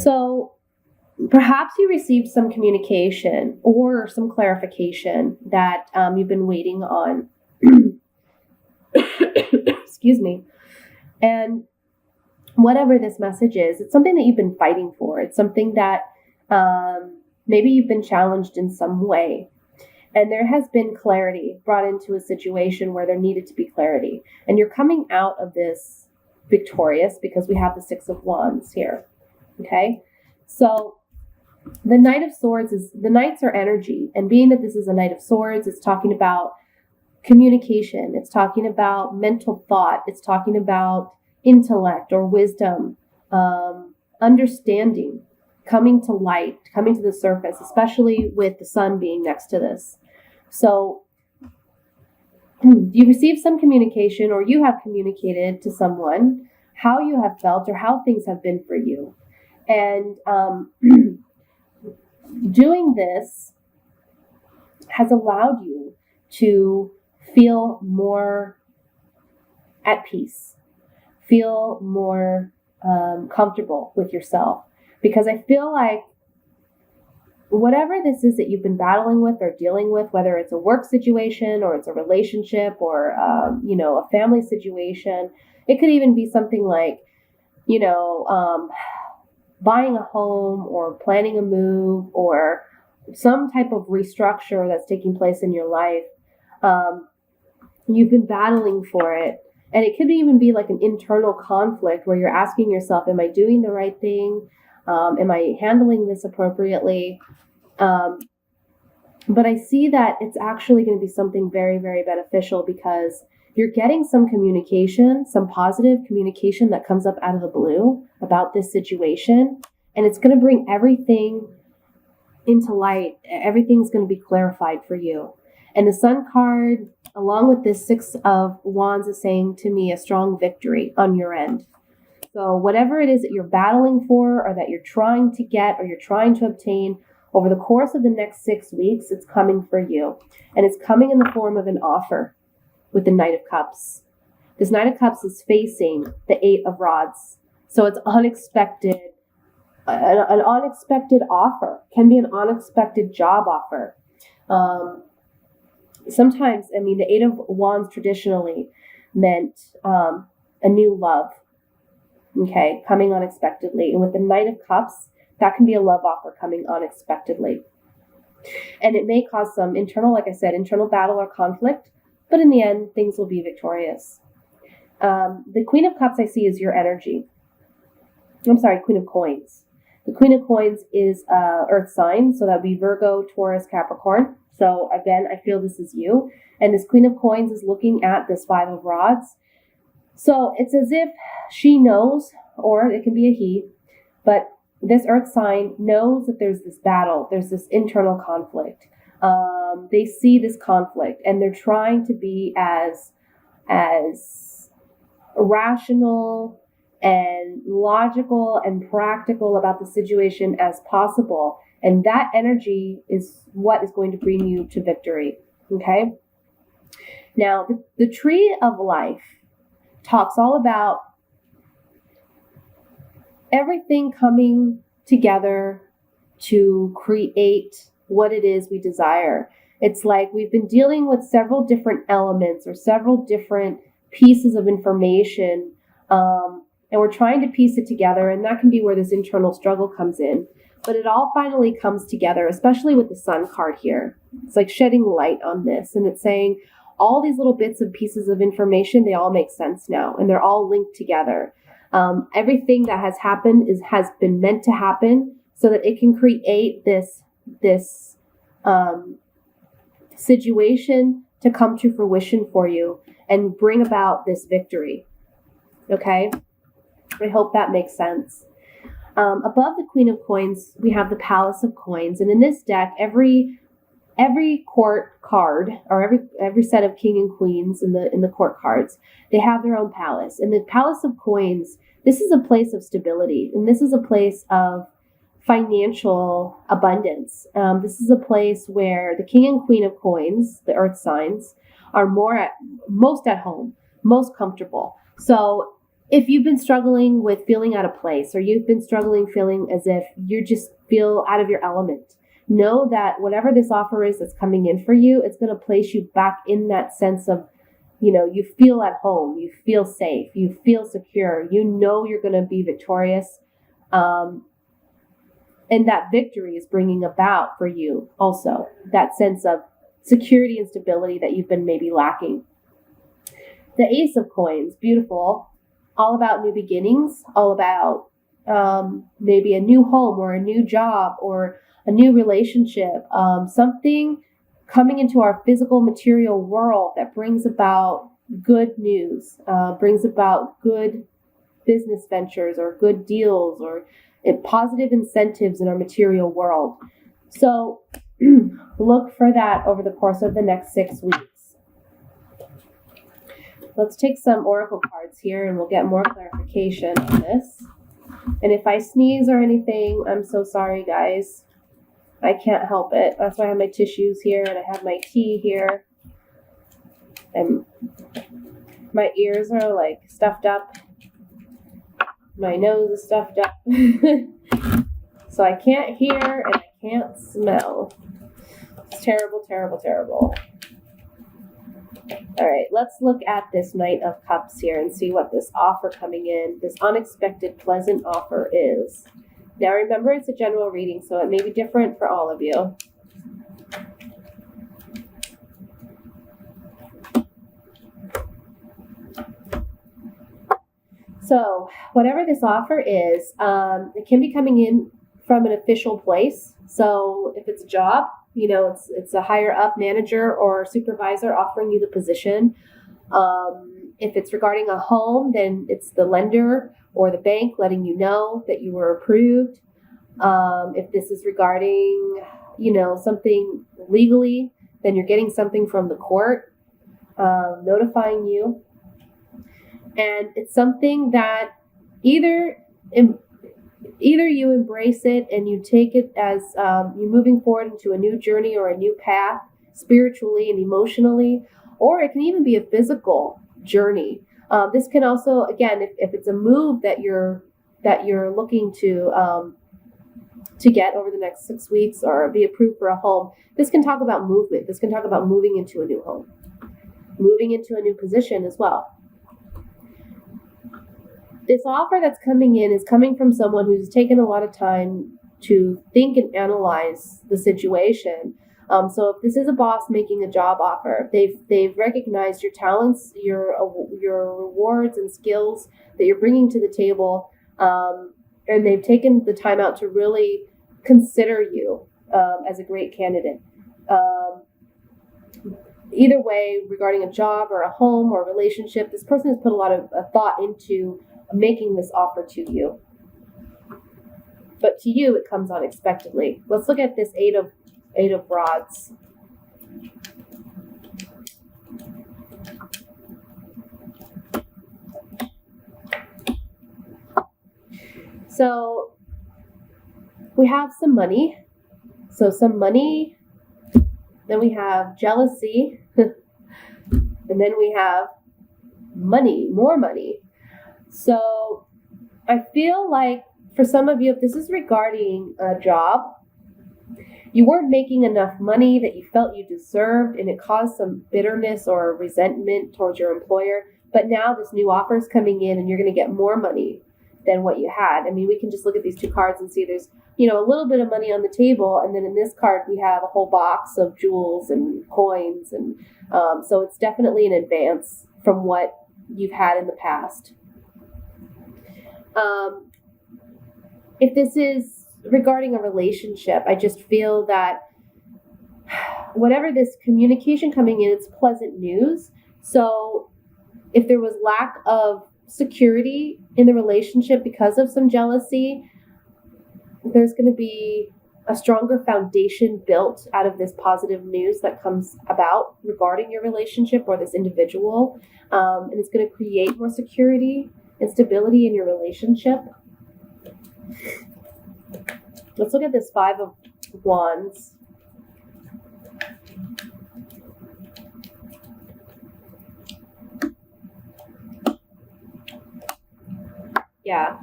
So perhaps you received some communication or some clarification that you've been waiting on. Excuse me. And whatever this message is, it's something that you've been fighting for. It's something that maybe you've been challenged in some way. And there has been clarity brought into a situation where there needed to be clarity. And you're coming out of this victorious because we have the Six of Wands here. Okay? So the Knight of Swords is, the Knights are energy. And being that this is a Knight of Swords, it's talking about communication. It's talking about mental thought. It's talking about intellect or wisdom, understanding, coming to light, coming to the surface, especially with the sun being next to this. So you receive some communication, or you have communicated to someone how you have felt or how things have been for you. And doing this has allowed you to feel more at peace, feel more comfortable with yourself. Because I feel like whatever this is that you've been battling with or dealing with, whether it's a work situation or it's a relationship or, a family situation, it could even be something like, buying a home or planning a move or some type of restructure that's taking place in your life. You've been battling for it. And it could even be like an internal conflict where you're asking yourself, am I doing the right thing? Am I handling this appropriately? But I see that it's actually going to be something very, very beneficial because you're getting some communication, some positive communication that comes up out of the blue about this situation. And it's going to bring everything into light. Everything's going to be clarified for you. And the Sun card, along with this Six of Wands, is saying to me a strong victory on your end. So whatever it is that you're battling for or that you're trying to get or you're trying to obtain over the course of the next 6 weeks, it's coming for you. And it's coming in the form of an offer with the Knight of Cups. This Knight of Cups is facing the Eight of Rods. So it's unexpected, an unexpected offer. Can be an unexpected job offer. Sometimes, the Eight of Wands traditionally meant a new love. Okay, coming unexpectedly. And with the Knight of Cups, that can be a love offer coming unexpectedly. And it may cause some internal battle or conflict, but in the end, things will be victorious. The Queen of Cups I see is your energy. Queen of Coins. The Queen of Coins is Earth sign, so that would be Virgo, Taurus, Capricorn. So again, I feel this is you. And this Queen of Coins is looking at this Five of Rods. So it's as if she knows, or it can be a he, but this earth sign knows that there's this battle, there's this internal conflict. They see this conflict and they're trying to be as rational and logical and practical about the situation as possible. And that energy is what is going to bring you to victory. Okay? Now, the Tree of Life talks all about everything coming together to create what it is we desire. It's like we've been dealing with several different elements or several different pieces of information, and we're trying to piece it together, and that can be where this internal struggle comes in. But it all finally comes together, especially with the Sun card here. It's like shedding light on this, and it's saying all these little bits and pieces of information, they all make sense now, and they're all linked together. Everything that has happened has been meant to happen so that it can create this situation to come to fruition for you and bring about this victory. Okay? I hope that makes sense. Above the Queen of Coins, we have the Palace of Coins. And in this deck, every court card, or every set of king and queens in the court cards, they have their own palace. And the Palace of Coins, this is a place of stability, and this is a place of financial abundance. This is a place where the king and queen of coins, the earth signs, are most at home, most comfortable. So if you've been struggling with feeling out of place, or you've been struggling feeling as if you just feel out of your element, know that whatever this offer is that's coming in for you, it's going to place you back in that sense of, you feel at home, you feel safe, you feel secure, you're going to be victorious. And that victory is bringing about for you also that sense of security and stability that you've been maybe lacking. The Ace of Coins, beautiful. All about new beginnings, all about maybe a new home or a new job or a new relationship, something coming into our physical material world that brings about good news, brings about good business ventures or good deals or positive incentives in our material world. So look for that over the course of the next 6 weeks. Let's take some oracle cards here and we'll get more clarification on this. And if I sneeze or anything, I'm so sorry, guys. I can't help it. That's why I have my tissues here and I have my tea here. And my ears are like stuffed up. My nose is stuffed up. So I can't hear and I can't smell. It's terrible, terrible, terrible. All right, let's look at this Knight of Cups here and see what this offer coming in, this unexpected, pleasant offer is. Now remember, it's a general reading, so it may be different for all of you. So whatever this offer is, it can be coming in from an official place. So if it's a job, it's a higher up manager or supervisor offering you the position. If it's regarding a home, then it's the lender or the bank letting you know that you were approved. If this is regarding, something legally, then you're getting something from the court notifying you. And it's something that either you embrace it and you take it as you're moving forward into a new journey or a new path spiritually and emotionally, or it can even be a physical journey. This can also, again, if it's a move that you're looking to get over the next 6 weeks or be approved for a home, this can talk about movement. This can talk about moving into a new home, moving into a new position as well. This offer that's coming in is coming from someone who's taken a lot of time to think and analyze the situation. So if this is a boss making a job offer, they've recognized your talents, your rewards and skills that you're bringing to the table, and they've taken the time out to really consider you as a great candidate. Either way, regarding a job or a home or a relationship, this person has put a lot of thought into making this offer to you. But to you, it comes unexpectedly. Let's look at this Eight of Rods. So we have some money. So some money. Then we have jealousy. And then we have money, more money. So I feel like for some of you, if this is regarding a job, you weren't making enough money that you felt you deserved, and it caused some bitterness or resentment towards your employer. But now this new offer is coming in and you're going to get more money than what you had. I mean, we can just look at these two cards and see there's, a little bit of money on the table. And then in this card, we have a whole box of jewels and coins. And so it's definitely an advance from what you've had in the past. If this is regarding a relationship, I just feel that whatever this communication coming in, it's pleasant news. So if there was lack of security in the relationship because of some jealousy, there's going to be a stronger foundation built out of this positive news that comes about regarding your relationship or this individual. And it's going to create more security and stability in your relationship. Let's look at this Five of Wands. Yeah.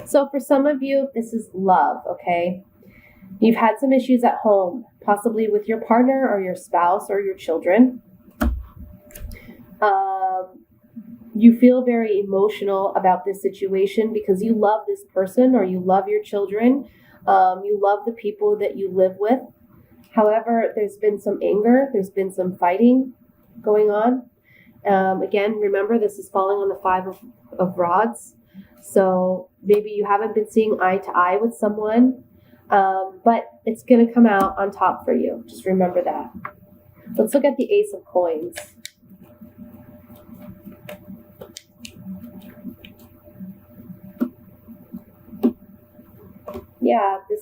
So for some of you, this is love, okay? You've had some issues at home, possibly with your partner or your spouse or your children. You feel very emotional about this situation because you love this person or you love your children. You love the people that you live with. However, there's been some anger, there's been some fighting going on. Again, remember, this is falling on the Five of Rods. So maybe you haven't been seeing eye to eye with someone, but it's going to come out on top for you. Just remember that. Let's look at the Ace of Coins. Yeah, this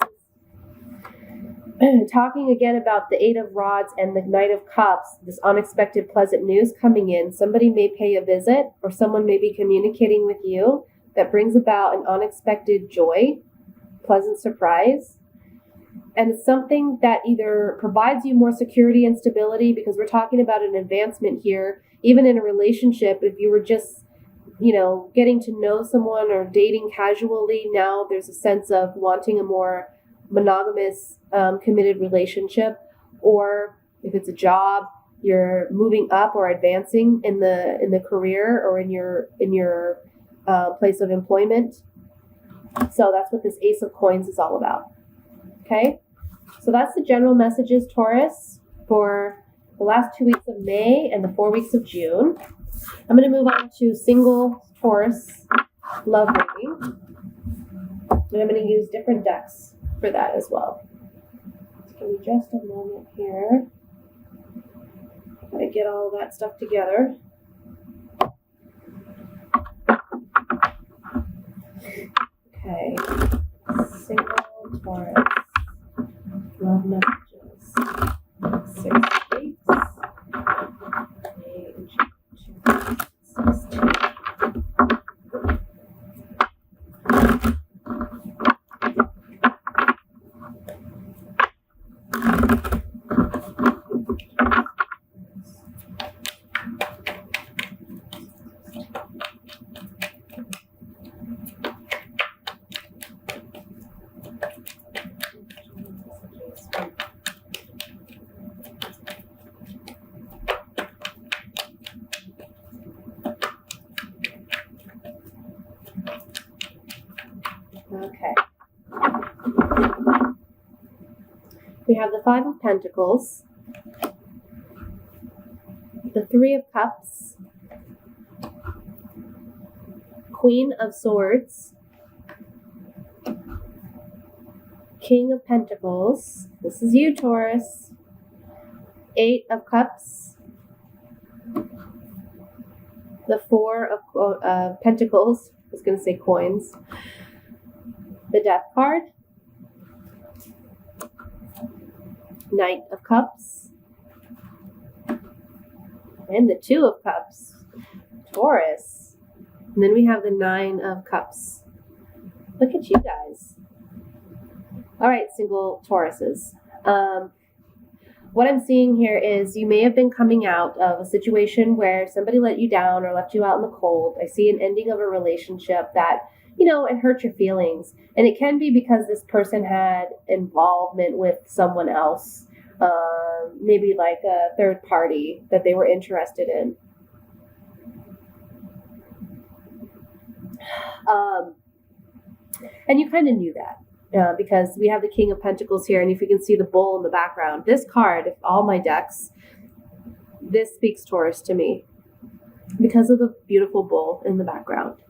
is talking again about the Eight of Rods and the Knight of Cups, this unexpected pleasant news coming in. Somebody may pay a visit or someone may be communicating with you that brings about an unexpected joy, pleasant surprise. And it's something that either provides you more security and stability, because we're talking about an advancement here, even in a relationship. If you were just getting to know someone or dating casually, now there's a sense of wanting a more monogamous, committed relationship. Or if it's a job, you're moving up or advancing in the career or in your place of employment. So that's what this Ace of Coins is all about. Okay, so that's the general messages, Taurus, for the last 2 weeks of May and the 4 weeks of June. I'm going to move on to single Taurus love reading. And I'm going to use different decks for that as well. Just give me just a moment here. Gotta get all that stuff together. Okay. Single Taurus love messages. 6 weeks. May and June. 16. Okay. We have the Five of Pentacles, the Three of Cups, Queen of Swords, King of Pentacles. This is you, Taurus. Eight of Cups, the Four of Pentacles. I was going to say coins. The Death card, Knight of Cups, and the Two of Cups, Taurus. And then we have the Nine of Cups. Look at you guys. All right, single Tauruses. What I'm seeing here is you may have been coming out of a situation where somebody let you down or left you out in the cold. I see an ending of a relationship that it hurt your feelings. And it can be because this person had involvement with someone else, maybe like a third party that they were interested in. And you kind of knew that because we have the King of Pentacles here. And if you can see the bull in the background, this card, all my decks, this speaks Taurus to me because of the beautiful bull in the background.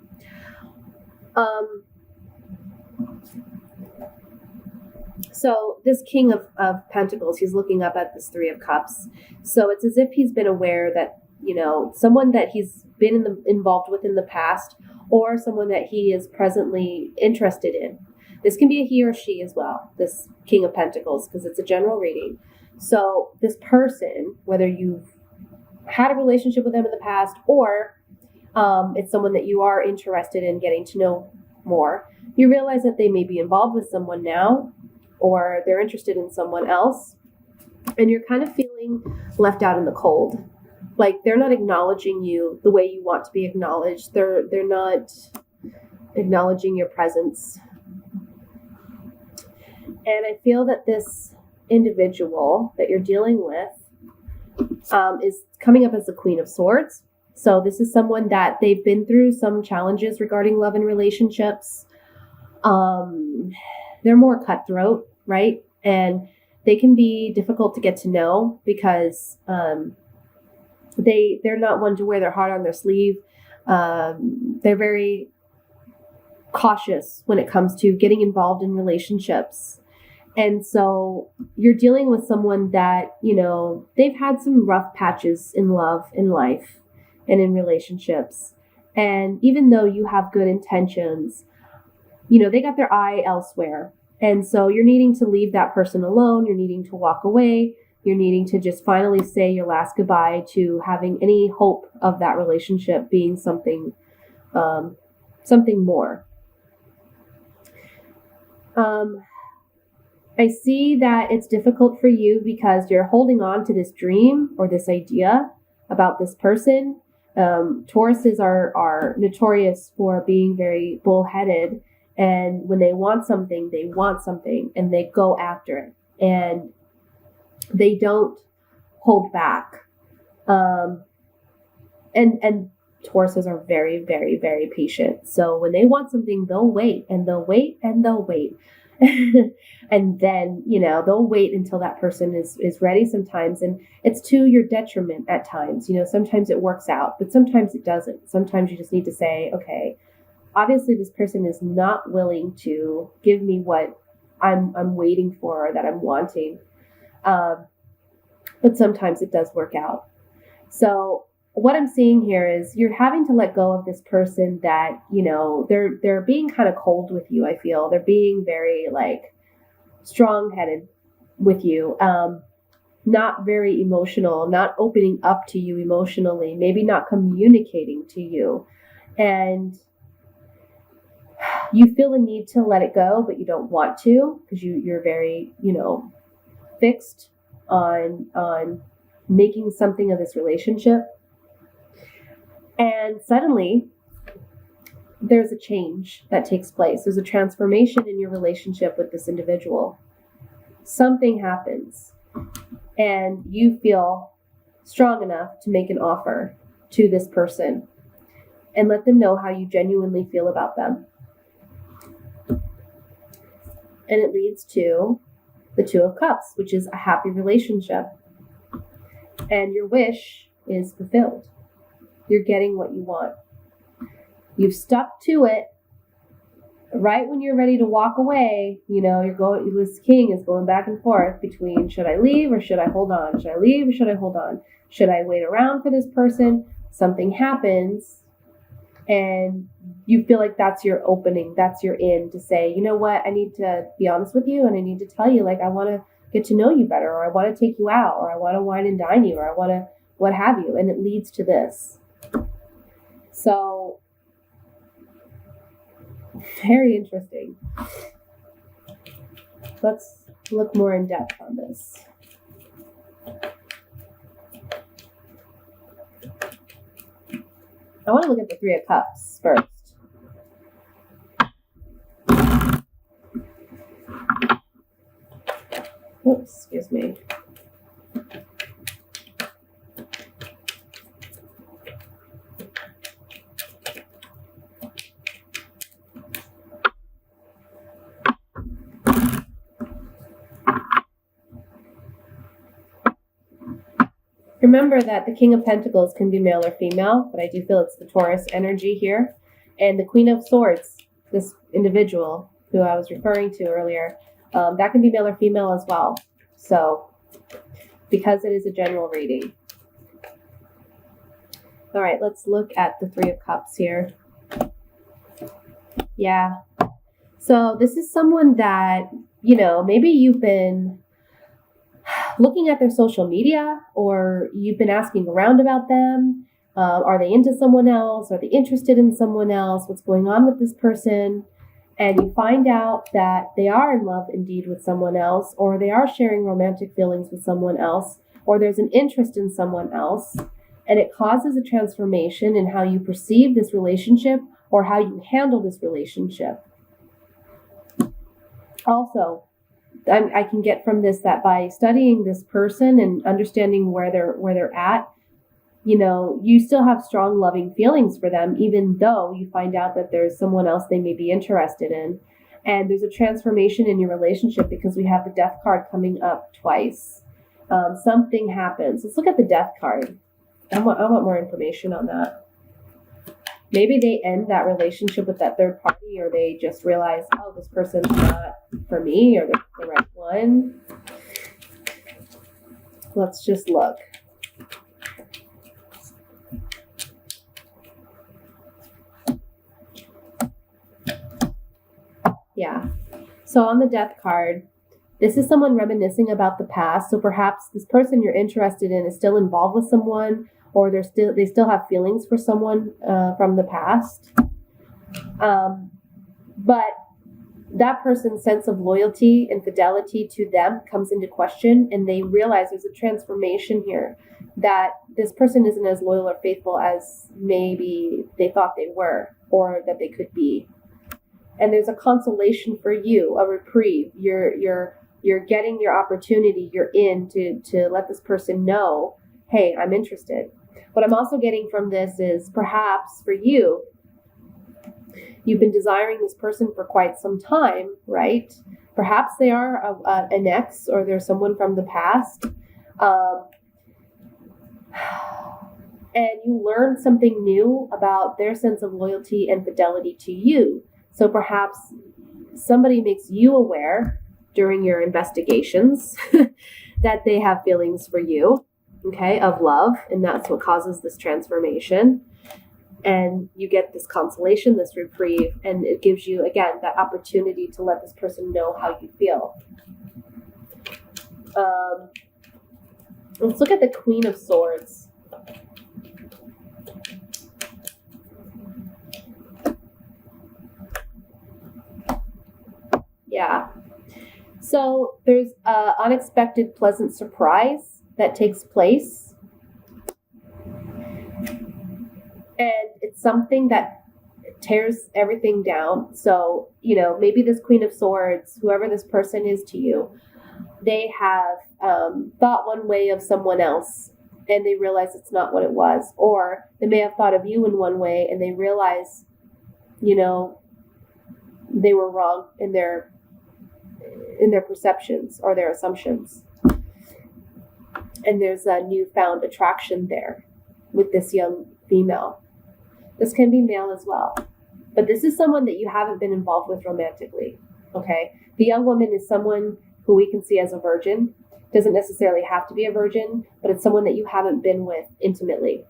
So this King of Pentacles, he's looking up at this Three of Cups. So it's as if he's been aware that, someone that he's been involved with in the past, or someone that he is presently interested in. This can be a he or she as well, this King of Pentacles, because it's a general reading. So this person, whether you've had a relationship with them in the past, or it's someone that you are interested in getting to know more, you realize that they may be involved with someone now, or they're interested in someone else, and you're kind of feeling left out in the cold. Like they're not acknowledging you the way you want to be acknowledged. They're not acknowledging your presence. And I feel that this individual that you're dealing with is coming up as the Queen of Swords. So this is someone that they've been through some challenges regarding love and relationships. They're more cutthroat, right? And they can be difficult to get to know because they're not one to wear their heart on their sleeve. They're very cautious when it comes to getting involved in relationships. And so you're dealing with someone that, they've had some rough patches in love, in life, and in relationships. And even though you have good intentions, they got their eye elsewhere. And so you're needing to leave that person alone. You're needing to walk away. You're needing to just finally say your last goodbye to having any hope of that relationship being something more. I see that it's difficult for you because you're holding on to this dream or this idea about this person. Tauruses are notorious for being very bullheaded. And when they want something, and they go after it. And they don't hold back. And Tauruses are very, very, very patient. So when they want something, they'll wait and they'll wait and they'll wait. And then, they'll wait until that person is ready sometimes. And it's to your detriment at times. Sometimes it works out, but sometimes it doesn't. Sometimes you just need to say, okay, obviously this person is not willing to give me what I'm waiting for or that I'm wanting. But sometimes it does work out. So what I'm seeing here is you're having to let go of this person that, they're being kind of cold with you. I feel they're being very strong-headed with you. Not very emotional, not opening up to you emotionally, maybe not communicating to you. And you feel a need to let it go, but you don't want to because you're very, fixed on making something of this relationship. And suddenly there's a change that takes place. There's a transformation in your relationship with this individual. Something happens and you feel strong enough to make an offer to this person and let them know how you genuinely feel about them. And it leads to the Two of Cups, which is a happy relationship. And your wish is fulfilled. You're getting what you want. You've stuck to it. Right when you're ready to walk away, this king is going back and forth between should I leave or should I hold on? Should I leave or should I hold on? Should I wait around for this person? Something happens and you feel like that's your opening, that's your in to say, you know what, I need to be honest with you and I need to tell you, I want to get to know you better, or I want to take you out, or I want to wine and dine you, or I want to what have you. And it leads to this. So, very interesting. Let's look more in depth on this. I want to look at the Three of Cups first. Oops, excuse me. Remember that the King of Pentacles can be male or female, but I do feel it's the Taurus energy here. And the Queen of Swords, this individual who I was referring to earlier, that can be male or female as well. So, because it is a general reading. All right, let's look at the Three of Cups here. Yeah. So this is someone that, maybe you've been looking at their social media, or you've been asking around about them. Are they into someone else? Are they interested in someone else? What's going on with this person? And you find out that they are in love indeed with someone else, or they are sharing romantic feelings with someone else, or there's an interest in someone else. And it causes a transformation in how you perceive this relationship or how you handle this relationship. Also, I can get from this that by studying this person and understanding where they're at, you still have strong loving feelings for them, even though you find out that there's someone else they may be interested in. And there's a transformation in your relationship because we have the Death card coming up twice. Something happens. Let's look at the Death card. I want more information on that. Maybe they end that relationship with that third party, or they just realize, oh, this person's not for me, or the right one. Let's just look. Yeah. So on the Death card, this is someone reminiscing about the past. So perhaps this person you're interested in is still involved with someone, or they still have feelings for someone from the past. But that person's sense of loyalty and fidelity to them comes into question, and they realize there's a transformation here, that this person isn't as loyal or faithful as maybe they thought they were, or that they could be. And there's a consolation for you, a reprieve. You're getting your opportunity. You're in to let this person know, hey, I'm interested. What I'm also getting from this is perhaps for you, you've been desiring this person for quite some time, right? Perhaps they are an ex, or they're someone from the past. And you learn something new about their sense of loyalty and fidelity to you. So perhaps somebody makes you aware during your investigations that they have feelings for you, okay, of love, and that's what causes this transformation. And you get this consolation, this reprieve, and it gives you, again, that opportunity to let this person know how you feel. Let's look at the Queen of Swords. Yeah. So there's an unexpected pleasant surprise that takes place. And it's something that tears everything down. So, maybe this Queen of Swords, whoever this person is to you, they have thought one way of someone else, and they realize it's not what it was. Or they may have thought of you in one way, and they realize, they were wrong in their perceptions or their assumptions. And there's a newfound attraction there with this young female. This can be male as well. But this is someone that you haven't been involved with romantically, okay? The young woman is someone who we can see as a virgin. Doesn't necessarily have to be a virgin, but it's someone that you haven't been with intimately.